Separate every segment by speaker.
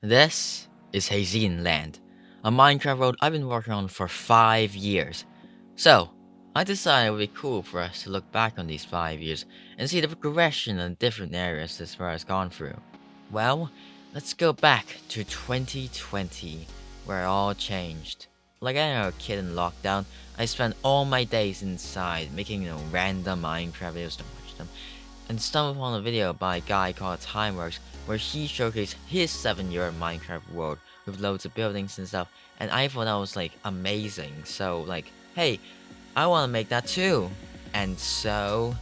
Speaker 1: This is Hayezlan, a Minecraft world I've been working on for 5 years. So, I decided it would be cool for us to look back on these 5 years and see the progression in different areas this world has gone through. Well, let's go back to 2020, where it all changed. Like any other kid in lockdown, I spent all my days inside making random Minecraft videos to watch them, and stumbled upon a video by a guy called Timeworks where he showcased his 7-year Minecraft world with loads of buildings and stuff, and I thought that was like amazing. So like, hey, I want to make that too. And so,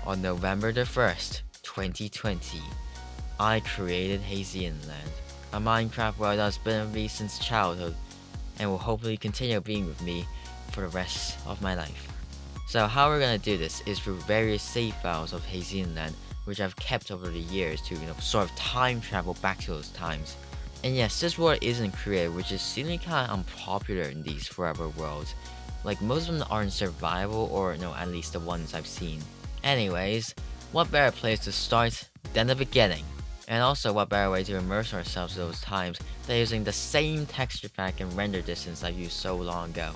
Speaker 1: on November the 1st, 2020, I created Hayezlan, a Minecraft world that's been with me since childhood and will hopefully continue being with me for the rest of my life. So how we're gonna do this is through various save files of Hayezlan, which I've kept over the years to sort of time travel back to those times. And yes, this world isn't creative, which is seemingly kind of unpopular in these forever worlds. Like most of them aren't survival, or at least the ones I've seen. Anyways, what better place to start than the beginning? And also, what better way to immerse ourselves in those times than using the same texture pack and render distance I've used so long ago.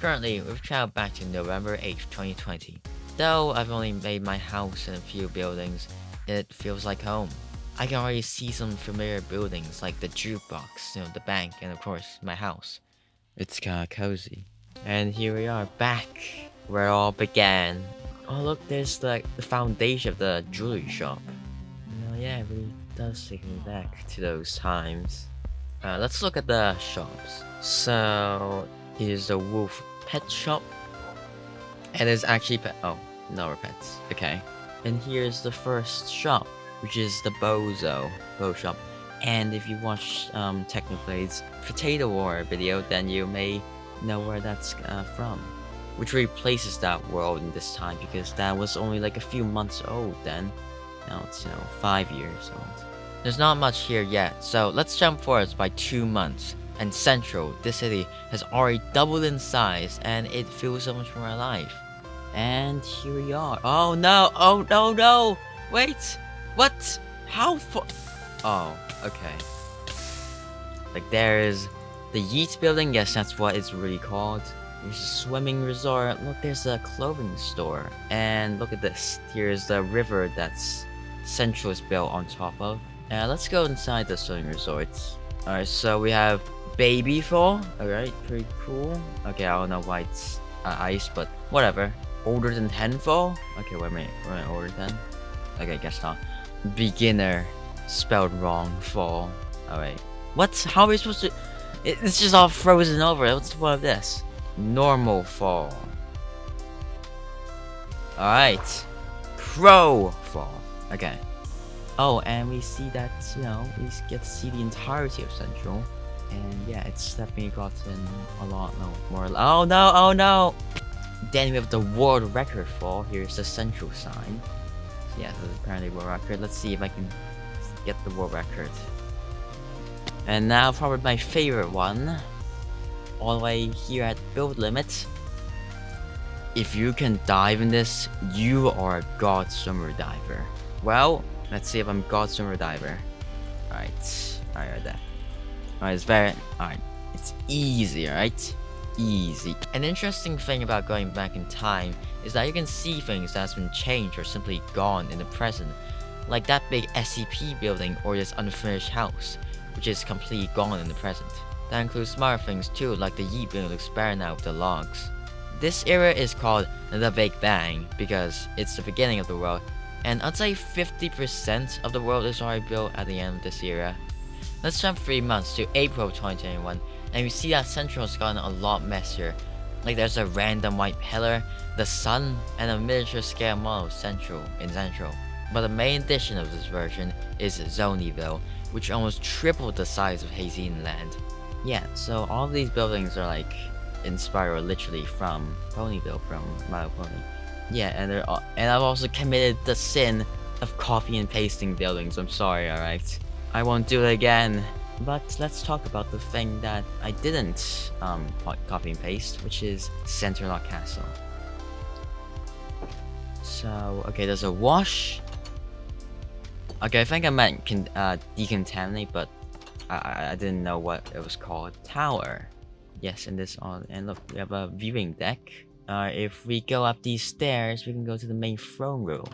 Speaker 1: Currently, we've traveled back to November 8th, 2020. Though I've only made my house and a few buildings, it feels like home. I can already see some familiar buildings like the jukebox, the bank, and of course, my house. It's kinda cozy. And here we are, back where it all began. Oh look, there's like the foundation of the jewelry shop. Yeah, it really does take me back to those times. Let's look at the shops. So, here's the wolf pet shop. And there's actually no pets. Okay. And here's the first shop, which is the bow shop. And if you watch Technoplay's Potato War video, then you may know where that's from. Which replaces that world in this time, because that was only like a few months old then. Now it's 5 years old. There's not much here yet, so let's jump forwards by 2 months. And Central, this city, has already doubled in size, and it feels so much more alive. And here we are. Oh no! Oh no! No! Wait! What? How far? Oh, okay. Like there's the Yeet building. Yes, that's what it's really called. There's a swimming resort. Look, there's a clothing store. And look at this. Here's the river that's Central is built on top of. Let's go inside the swimming resorts. Alright, so we have Baby Fall. Alright, pretty cool. Okay, I don't know why it's ice, but whatever. Older than 10 Fall? Okay, wait a minute. Older than? Okay, guess not. Beginner. Spelled wrong. Fall. Alright. What? How are we supposed to... It's just all frozen over. What's the point of this? Normal Fall. Alright. Pro Fall. Okay. Oh, and we see that, we get to see the entirety of Central. And yeah, it's definitely gotten a lot more. Oh no, oh no! Then we have the world record fall. Here's the Central sign. So yeah, this is apparently world record. Let's see if I can get the world record. And now probably my favorite one. All the way here at build limit. If you can dive in this, you are a god swimmer diver. Well, let's see if I'm god swimmer diver. Alright, right there. Alright, it's alright, it's easy, alright? Easy. An interesting thing about going back in time is that you can see things that's been changed or simply gone in the present. Like that big SCP building or this unfinished house, which is completely gone in the present. That includes smaller things too, like the Yeet building looks better now with the logs. This era is called the Big Bang because it's the beginning of the world, and I'd say 50% of the world is already built at the end of this era. Let's jump 3 months to April 2021, and we see that Central has gotten a lot messier. Like there's a random white pillar, the sun, and a miniature scale model of Central. But the main addition of this version is Zonyville, which almost tripled the size of Hayezlan. Yeah, so all of these buildings are like inspired literally from Ponyville from My Little Pony. Yeah, and I've also committed the sin of copy and pasting buildings. I'm sorry, alright? I won't do it again. But let's talk about the thing that I didn't copy and paste, which is Centerlock Castle. So, okay, there's a wash. Okay, I think I meant decontaminate, but I didn't know what it was called. Tower. Yes, and this on. And look, we have a viewing deck. If we go up these stairs, we can go to the main throne room.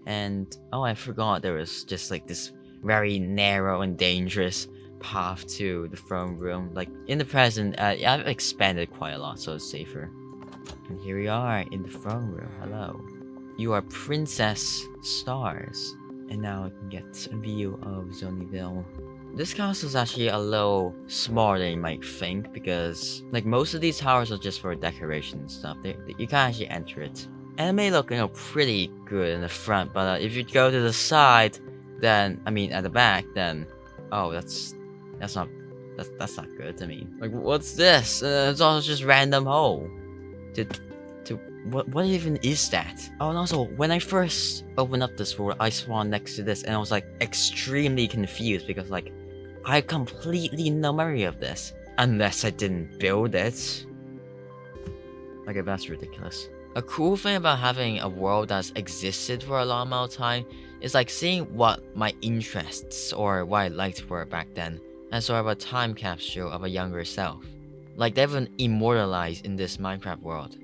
Speaker 1: And oh, I forgot there was just like this very narrow and dangerous path to the throne room. Like in the present, I've expanded quite a lot, so it's safer. And here we are in the throne room. Hello. You are Princess Stars. And now I can get a view of Zonyville. This castle is actually a little smaller than you might think, because like most of these towers are just for decoration and stuff. You can't actually enter it. And it may look, pretty good in the front, but if you go to the side, then at the back, then that's not good. Like, what's this? It's also just random hole. What even is that? Oh, and also, when I first opened up this world, I spawned next to this, and I was like extremely confused because like I had completely no memory of this, unless I didn't build it. Okay, that's ridiculous. A cool thing about having a world that's existed for a long amount of time is like seeing what my interests or what I liked were back then, and sort of a time capsule of a younger self. Like they've been immortalized in this Minecraft world.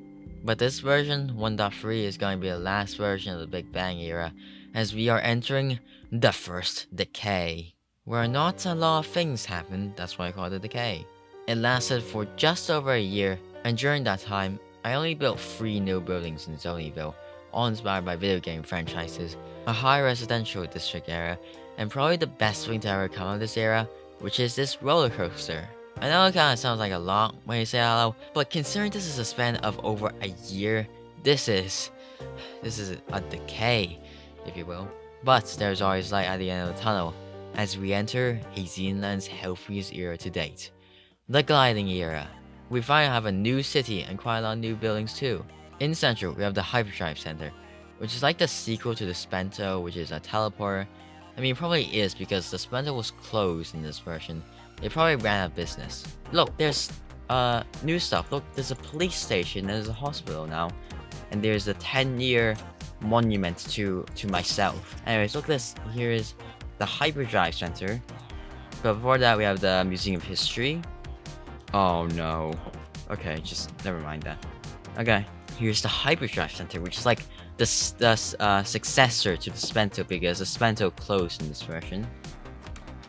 Speaker 1: But this version, 1.3, is going to be the last version of the Big Bang era, as we are entering the first decay, where not a lot of things happen. That's why I call it the decay. It lasted for just over a year, and during that time, I only built 3 new buildings in Zonyville, all inspired by video game franchises, a high residential district area, and probably the best thing to ever come of this era, which is this roller coaster. I know it kinda sounds like a lot when you say it out loud, but considering this is a span of over a year, this is a decay, if you will. But there's always light at the end of the tunnel, as we enter Hayezlan's healthiest era to date, the gliding era. We finally have a new city and quite a lot of new buildings too. In Central, we have the Hyperdrive Center, which is like the sequel to the Spento, which is a teleporter. It probably is because the Spento was closed in this version. They probably ran out of business. Look, there's new stuff. Look, there's a police station, there's a hospital now, and there's a 10-year monument to myself. Anyways, look this. Here is the Hyperdrive Center. But before that, we have the Museum of History. Oh no. Okay, just never mind that. Okay, here's the Hyperdrive Center, which is like the successor to the Spento because the Spento closed in this version.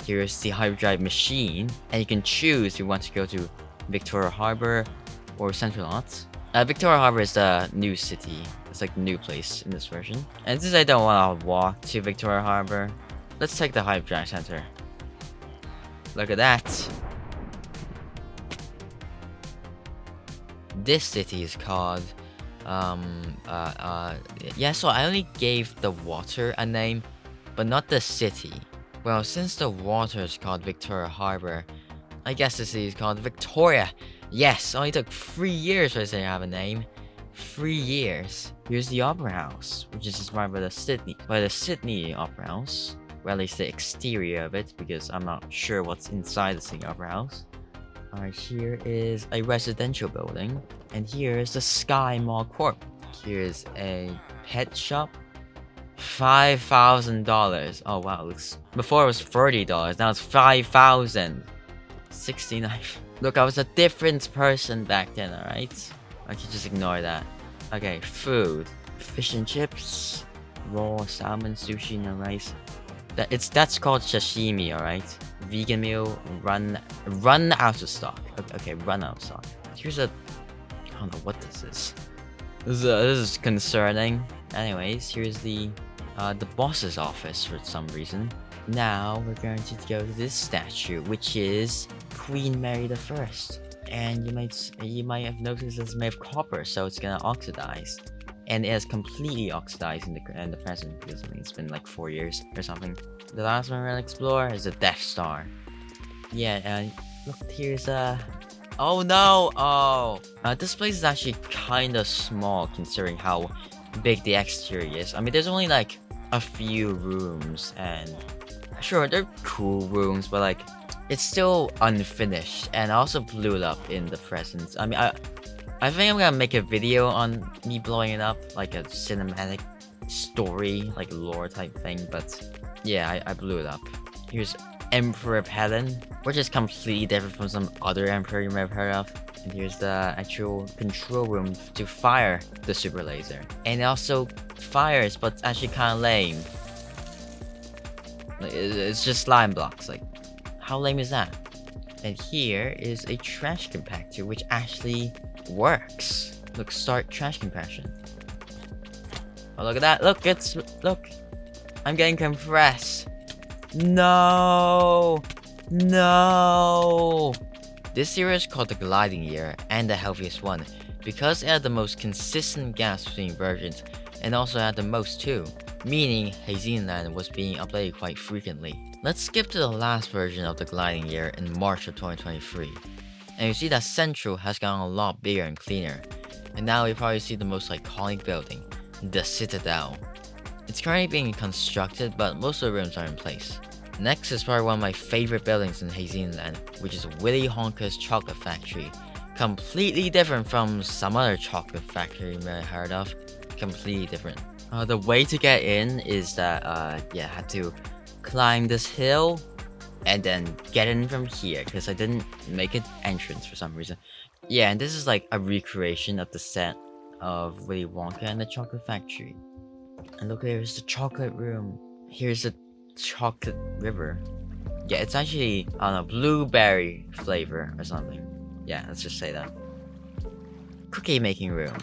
Speaker 1: Here's the Hyperdrive machine, and you can choose if you want to go to Victoria Harbor or Central Lots. Victoria Harbor is the new city. It's like the new place in this version. And since I don't want to walk to Victoria Harbor, let's take the Hyperdrive Center. Look at that. This city is called yeah, so I only gave the water a name, but not the city. Well, since the water is called Victoria Harbor, I guess the city is called Victoria. Yes, only took 3 years for it to have a name. 3 years. Here's the Opera House, which is inspired by the Sydney Opera House. Well, at least the exterior of it, because I'm not sure what's inside the Sydney Opera House. Alright, here is a residential building, and here is the Sky Mall Corp. Here's a pet shop. $5,000. Oh wow, looks before it was $30, now it's $5,000. 69. Look, I was a different person back then, alright? I can just ignore that. Okay, food. Fish and chips, raw salmon, sushi, no rice. That's called sashimi, alright? Vegan meal, run out of stock. Okay, run out of stock. Here's I don't know what this is. This is concerning. Anyways, here's the boss's office for some reason. Now we're going to go to this statue, which is Queen Mary I. And you might have noticed it's made of copper, so it's gonna oxidize. And it has completely oxidized in the present because it's been like 4 years or something. The last one we're gonna explore is the Death Star. Yeah, look, here's oh no! Oh, this place is actually kind of small considering how big the exterior is. There's only like a few rooms, and sure, they're cool rooms, but like it's still unfinished, and I also blew it up in the present. I think I'm gonna make a video on me blowing it up, like a cinematic story, like lore type thing, but yeah, I blew it up. Here's Emperor Palin, which is completely different from some other emperor you may have heard of. And here's the actual control room to fire the super laser. And it also fires, but it's actually kind of lame. Like, it's just slime blocks. Like, how lame is that? And here is a trash compactor, which actually works. Look, start trash compaction. Oh, look at that. Look. I'm getting compressed. No. This year is called the gliding year and the healthiest one because it had the most consistent gaps between versions and also had the most too, meaning Hayezlan was being updated quite frequently. Let's skip to the last version of the gliding year in March of 2023, and you see that Central has gotten a lot bigger and cleaner, and now we probably see the most iconic building, the Citadel. It's currently being constructed, but most of the rooms are in place. Next is probably one of my favorite buildings in Hayezlan, which is Willy Wonka's chocolate factory. Completely different from some other chocolate factory you may have heard of. Completely different. The way to get in is that, I had to climb this hill and then get in from here because I didn't make an entrance for some reason. Yeah, and this is like a recreation of the set of Willy Wonka and the chocolate factory. And look, here's the chocolate room. Here's the chocolate river. Yeah, it's actually on a blueberry flavor or something. Yeah, let's just say that. Cookie making room.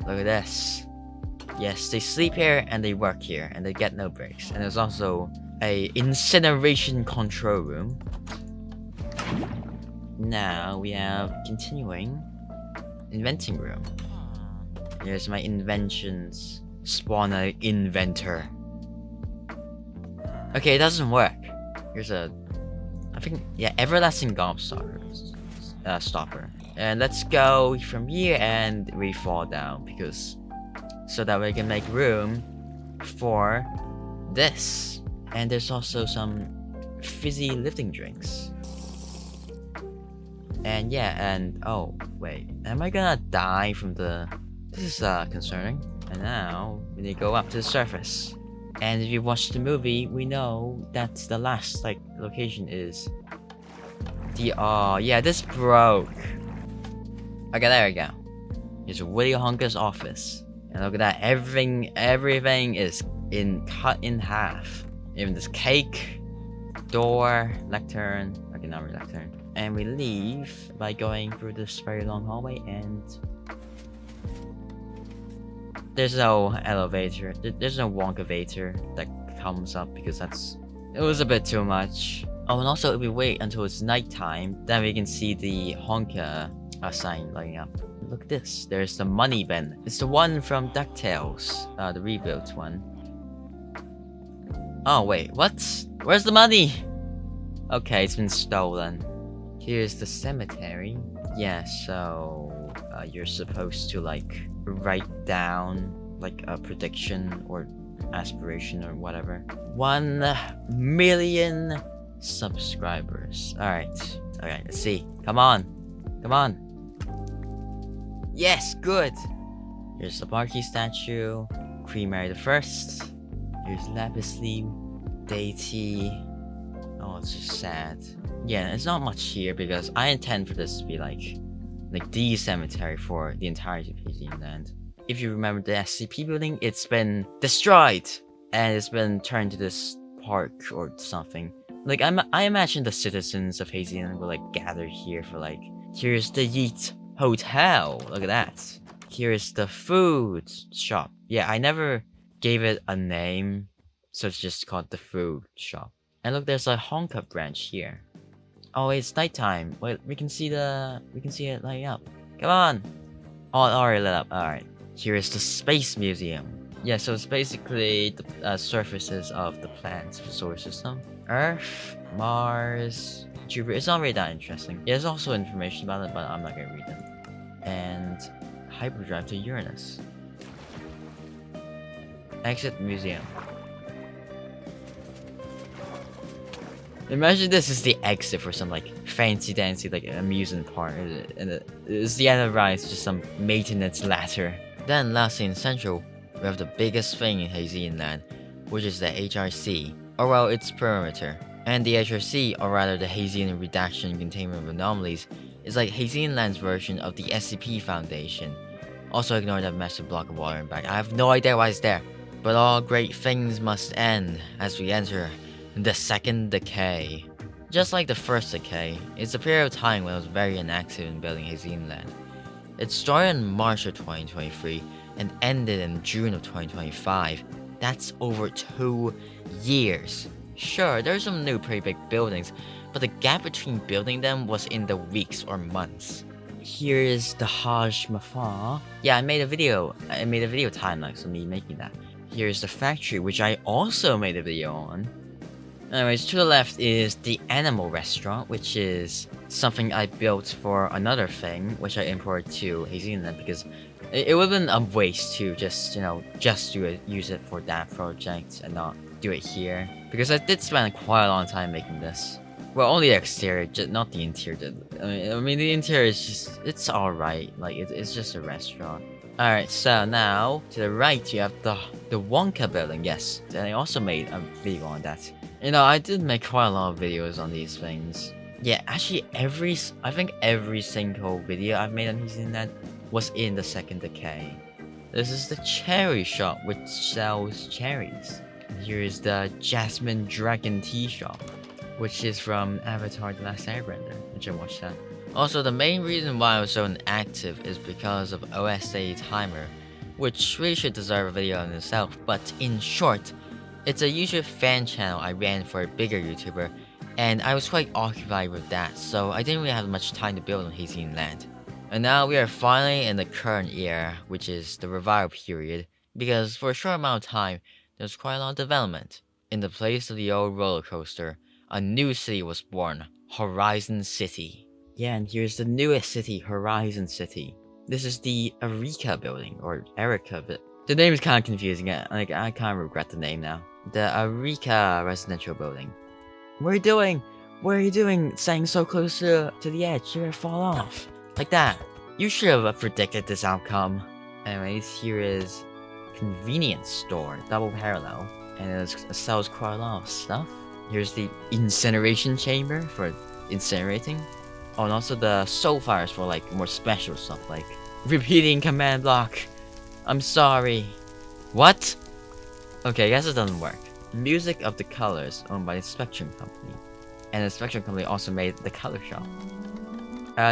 Speaker 1: Look at this. Yes, they sleep here and they work here and they get no breaks. And there's also a incineration control room. Now we have continuing inventing room. Here's my inventions. Spawn an inventor. Okay, it doesn't work. Here's everlasting gobstopper. Stopper. And let's go from here and we fall down so that we can make room for this. And there's also some fizzy lifting drinks. And oh wait, am I gonna die from the? This is concerning. And now we need to go up to the surface. And if you watch the movie, we know that the last location is this broke. Okay, there we go. Here's Willy Wonka's office. And look at that, everything is cut in half. Even this cake, door, lectern. Okay, not really lectern. And we leave by going through this very long hallway, and there's no elevator. There's no Wonkavator that comes up because it was a bit too much. Oh, and also if we wait until it's nighttime, then we can see the Honka sign lighting up. Look at this. There's the money bin. It's the one from DuckTales, the rebuilt one. Oh wait, what? Where's the money? Okay, it's been stolen. Here's the cemetery. Yeah, so you're supposed to write down a prediction or aspiration or whatever. 1 million subscribers. Alright, let's see. Come on. Yes, good. Here's the Barky statue. Queen Mary the First. Here's Lapis Deity. Oh, it's just sad. Yeah, it's not much here because I intend for this to be like the cemetery for the entirety of Hayezlan. If you remember the SCP building, it's been destroyed and it's been turned to this park or something. I imagine the citizens of Hayezlan will gather here for here's the Yeet Hotel. Look at that. Here's the food shop. Yeah, I never gave it a name, so it's just called the food shop. And look, there's a Honka branch here. Oh, it's nighttime. Wait, we can see it lighting up. Come on. Oh, it already lit up. Alright. Here is the Space Museum. Yeah, so it's basically the surfaces of the planets of the solar system. Earth, Mars, Jupiter. It's not really that interesting. Yeah, there's also information about it, but I'm not gonna read them. And hyperdrive to Uranus. Exit museum. Imagine this is the exit for some fancy dancy amusement park, and it's the end of the ride. It's just some maintenance ladder. Then lastly in Central, we have the biggest thing in Hayezlan, which is the HRC, or well, its perimeter. And the HRC, or rather the Hayesian Redaction and Containment of Anomalies, is like Hayesianland's version of the SCP Foundation. Also ignore that massive block of water in back. I have no idea why it's there. But all great things must end as we enter the second decay. Just like the first decay, it's a period of time when I was very inactive in building Hayesianland. It started in March of 2023 and ended in June of 2025. That's over 2 years. Sure, there's some new pretty big buildings, but the gap between building them was in the weeks or months. Here is the Hajj Mafar. Yeah, I made a video time-lapse of me making that. Here's the factory, which I also made a video on. Anyways, to the left is the animal restaurant, which is something I built for another thing, which I imported to Hayesianland because it would have been a waste to just use it for that project and not do it here. Because I did spend quite a long time making this. Well, only the exterior, not the interior. I mean, the interior is just, it's alright. Like, it's just a restaurant. Alright, so now, to the right, you have the Wonka building, yes. And I also made a video on that. I did make quite a lot of videos on these things. Yeah, actually, I think every single video I've made on Hayesianland was in the second decay. This is the cherry shop, which sells cherries. And here is the Jasmine Dragon Tea shop, which is from Avatar The Last Airbender, which I watched that. Also, the main reason why I was so inactive is because of OSA Timer, which really should deserve a video in itself, but in short, it's a YouTube fan channel I ran for a bigger YouTuber, and I was quite occupied with that, so I didn't really have much time to build on Hayesianland. And now we are finally in the current era, which is the revival period, because for a short amount of time, there's quite a lot of development. In the place of the old roller coaster, a new city was born, Horizon City. Yeah, and here's the newest city, Horizon City. This is the Erika building, or Erica. The name is kind of confusing, I kind of regret the name now. The Erika residential building. What are you doing? What are you doing staying so close to the edge? You're gonna fall off. Like that. You should have predicted this outcome. Anyways, here is convenience store, double parallel. And it sells quite a lot of stuff. Here's the incineration chamber for incinerating. Oh, and also the soul fires for like more special stuff like repeating command block. I'm sorry. What? Okay, I guess it doesn't work. Music of the Colors, owned by the Spectrum Company. And the Spectrum Company also made the color shop.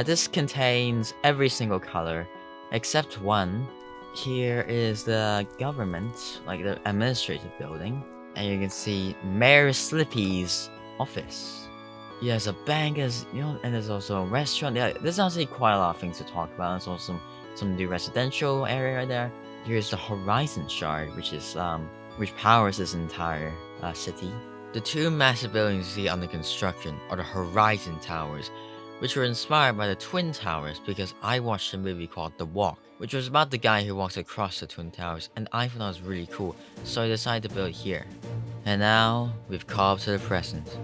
Speaker 1: This contains every single color, except one. Here is the government, like the administrative building. And you can see Mayor Slippy's office. Yeah, there's a bank, and there's also a restaurant. Yeah, there's honestly quite a lot of things to talk about. There's also some new residential area right there. Here's the Horizon Shard, which powers this entire city. The two massive buildings you see under construction are the Horizon Towers, which were inspired by the Twin Towers because I watched a movie called The Walk, which was about the guy who walks across the Twin Towers, and I thought it was really cool, so I decided to build it here. And now, we've called to the present.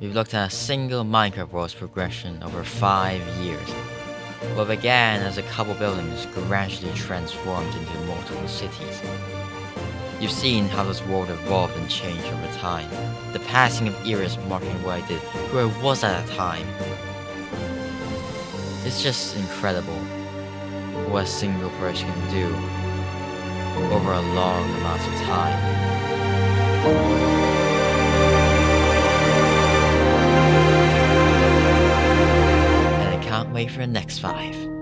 Speaker 1: We've looked at a single Minecraft world's progression over 5 years. What began as a couple buildings gradually transformed into multiple cities. You've seen how this world evolved and changed over time. The passing of eras marking what I did, who I was at that time. It's just incredible what a single person can do over a long amount of time. And I can't wait for the next 5.